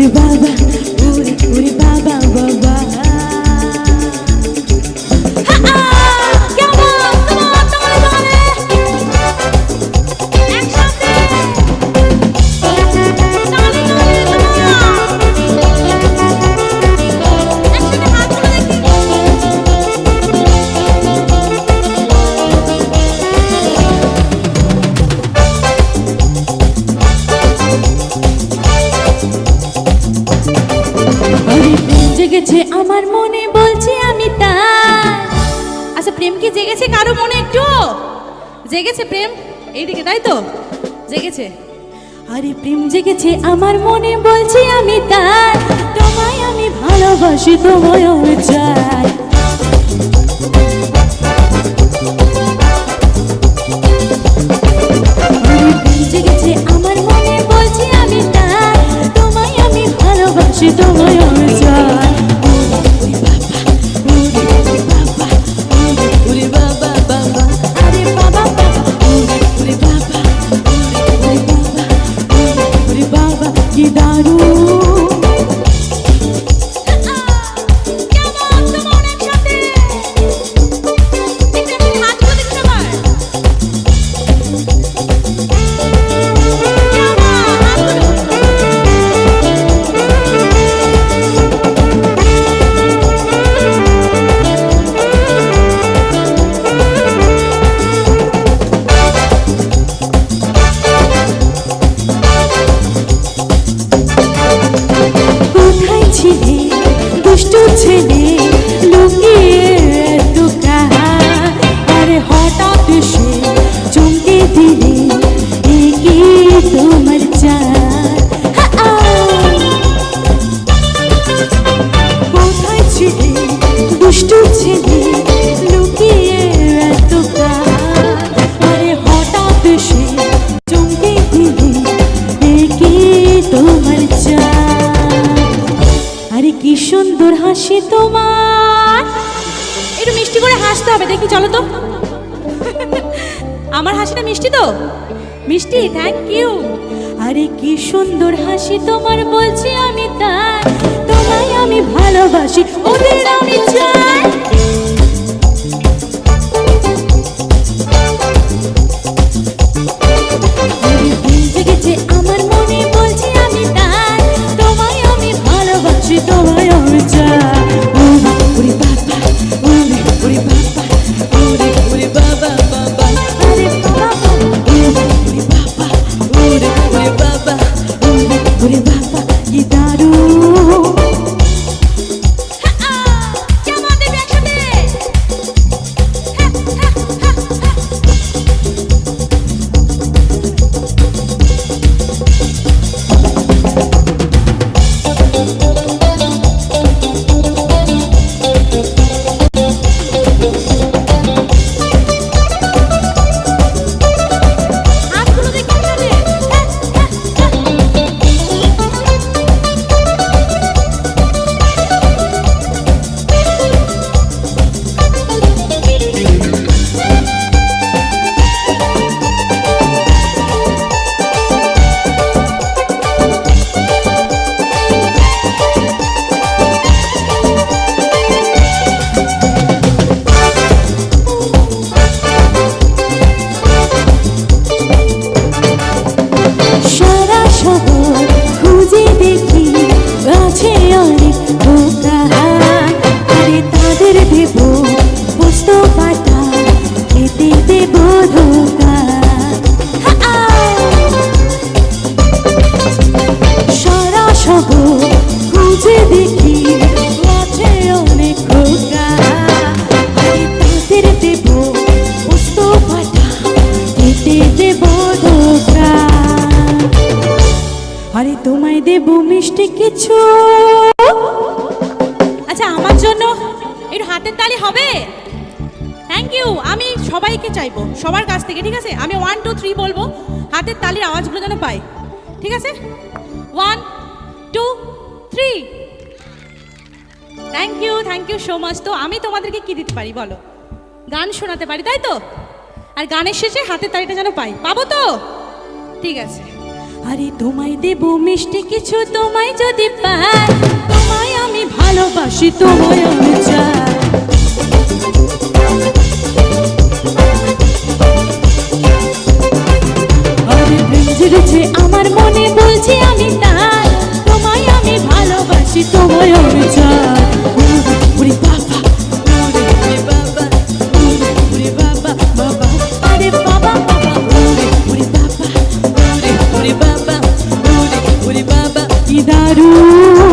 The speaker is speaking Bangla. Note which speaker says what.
Speaker 1: ওরে বাবা, ওরে ওরে বাবা বাবা। জেগেছে আমার মনে বলছি আমি তার। আচ্ছা প্রেম কি জেগেছে কারো মনে? একটু জেগেছে প্রেম এইদিকে, তাই তো? জেগেছে। আরে প্রেম জেগেছে আমার মনে বলছি আমি তার। তোমায় আমি ভালোবাসি, তোমায় আমি চাই। আরে প্রেম জেগেছে আমার মনে বলছি আমি তার। তোমায় আমি ভালোবাসি, তোমায় আমি চাই। দুষ্ট ছেলে লুকিয়ে আরে হঠাৎ সে চমকে দিলে কি তোমার চাই? কোথায় ছিলে দুষ্ট ছেলে লুকিয়ে আরে হঠাৎ সে চমকে দিলে কি তোমার চাই? আরে কি সুন্দর হাসি তোমার। একটু মিষ্টি করে হাসতে হবে, দেখি চলো তো। আমার হাসিটা মিষ্টি তো? মিষ্টি, থ্যাংক ইউ। আরে কি সুন্দর হাসি তোমার বলছি আমি তাই। তোমায় আমি ভালোবাসি, ওদের আমি চাই। জেগেছে আমার মনে বলছি আমি তাই। তোমায় আমি ভালোবাসি, তোমায় আমি চাই। ওরে বাবা, ওরে ওরে বাবা, ওরে ওরে বাবা বাবা। আরে বাবা, ওরে বাবা, ওরে ওরে বাবা, ওরে ওরে বাবা, কি দারুণ। কেমন দেবে একসাথে? আরে তোমায় দেব মিষ্টি কিছু। আচ্ছা আমার জন্য একটু হাতের তালি হবে? Thank you. আমি সবাইকে চাইবো, সবার কাছ থেকে, ঠিক আছে? আমি 1 2 3 বলবো, হাতের তালির আওয়াজগুলো যেন পাই, ঠিক আছে? 1 2 3। Thank you so much. তো আমি তোমাদেরকে কি দিতে পারি বলো? গান শোনাতে পারি, তাই তো? আর গানের শেষে হাতের তালিটা যেন পাই, পাবো তো? ঠিক আছে। আরে তোমায় দেব মিষ্টি কিছু, তোমায় যদি পাই, তোমায় আমি ভালোবাসি, তোমায় আমি চাই। আরে ভেঙেছে আমার মনে, বলছি আমি তাই, তোমায় আমি ভালোবাসি, তোমায় আমি চাই। ওরে বাবা, ওরে বাবা, ওরে বাবা, বাবা, আরে বাবা, বাবা, ওরে বাবা, ওরে বাবা, ওরে বাবা, কি দারুণ।